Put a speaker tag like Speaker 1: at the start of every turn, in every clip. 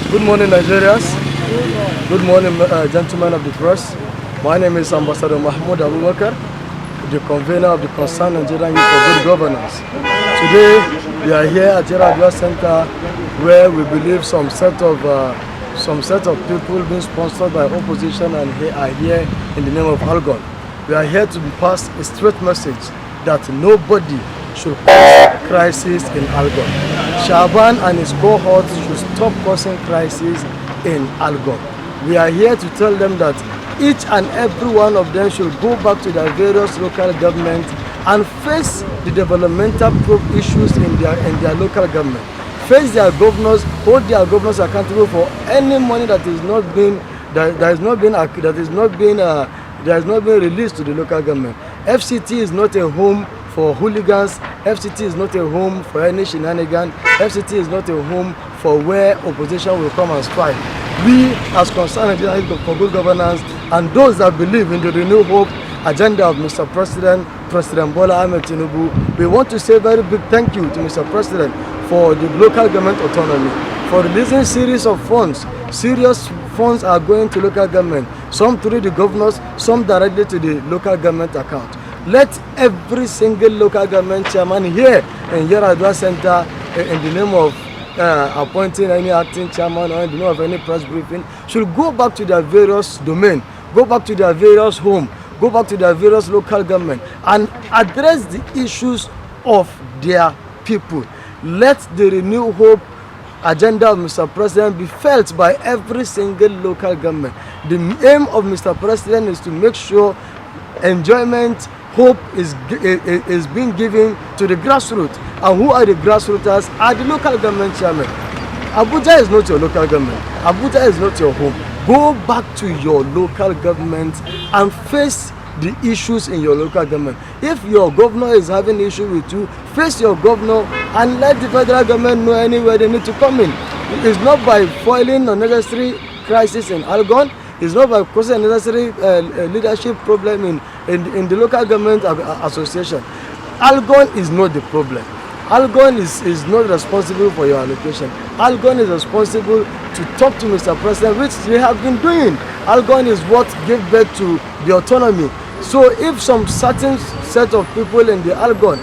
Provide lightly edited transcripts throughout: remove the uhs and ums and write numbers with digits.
Speaker 1: Good morning, Nigerians. Good morning, gentlemen of the press. My name is Ambassador Prof.Mgbeke, the convener of the Concerned Nigerian Youth for Good Governance. Today, we are here at Yaradua Center, where we believe some set of people being sponsored by opposition and are here in the name of ALGON. We are here to pass a straight message that nobody should cause crisis in ALGON. Shaban and his cohorts should stop causing crisis in ALGON. We are here to tell them that each and every one of them should go back to their various local governments and face the developmental issues in their local government. Face their governors, hold their governors accountable for any money that has not been released to the local government. FCT is not a home for hooligans. FCT is not a home for any shenanigan. FCT is not a home for where opposition will come and strike. We, as concerned Nigerians for good governance, and those that believe in the renewed hope agenda of Mr. President, President Bola Ahmed Tinubu, we want to say a very big thank you to Mr. President for the local government autonomy, for releasing series of funds. Serious funds are going to local government, some through the governors, some directly to the local government account. Let every single local government chairman here in Yaradua Center, in the name of appointing any acting chairman or in the name of any press briefing, should go back to their various domain, go back to their various home, go back to their various local government and address the issues of their people. Let the Renew Hope agenda of Mr. President be felt by every single local government. The aim of Mr. President is to make sure enjoyment, hope is being given to the grassroots. And who are the grassrooters? Are the local government chairmen. Abuja is not your local government. Abuja is not your home. Go back to your local government and face the issues in your local government. If your governor is having issue with you, face your governor and let the federal government know anywhere they need to come in. It's not by foiling unnecessary crisis in ALGON. It's not by causing unnecessary leadership problem in the local government association. ALGON is not the problem. ALGON is not responsible for your allocation. ALGON is responsible to talk to Mr. President, which they have been doing. ALGON is what gave birth to the autonomy. So if some certain set of people in the ALGON,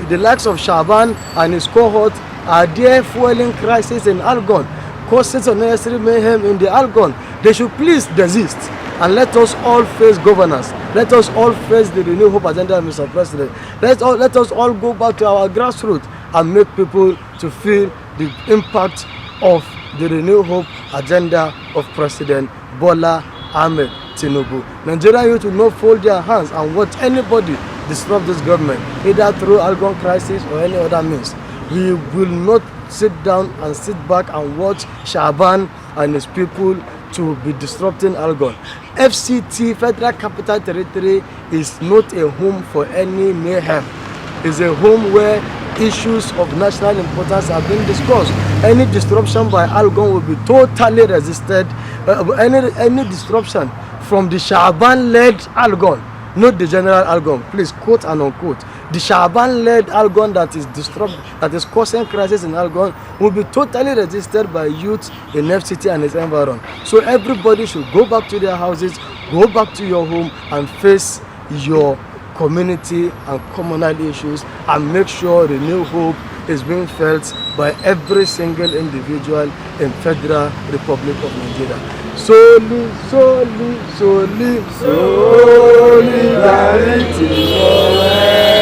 Speaker 1: the likes of Shaban and his cohort, are there fueling crisis in ALGON, causing unnecessary mayhem in the ALGON, they should please desist and let us all face governance. Let us all face the Renew Hope agenda of Mr. President. Let us all go back to our grassroots and make people to feel the impact of the Renew Hope agenda of President Bola Ahmed Tinubu. Nigerian youth will not fold their hands and watch anybody disrupt this government, either through ALGON crisis or any other means. We will not sit down and sit back and watch Shaban and his people to be disrupting ALGON. FCT, Federal Capital Territory, is not a home for any mayhem. It's a home where issues of national importance are being discussed. Any disruption by ALGON will be totally resisted. Any disruption from the Shaban-led ALGON, not the general ALGON, please quote and unquote. The Shaban-led ALGON that is causing crisis in ALGON will be totally resisted by youth in FCT and its environment. So everybody should go back to their houses, go back to your home and face your community and communal issues and make sure Renew Hope is being felt by every single individual in Federal Republic of Nigeria. Solidarity forever.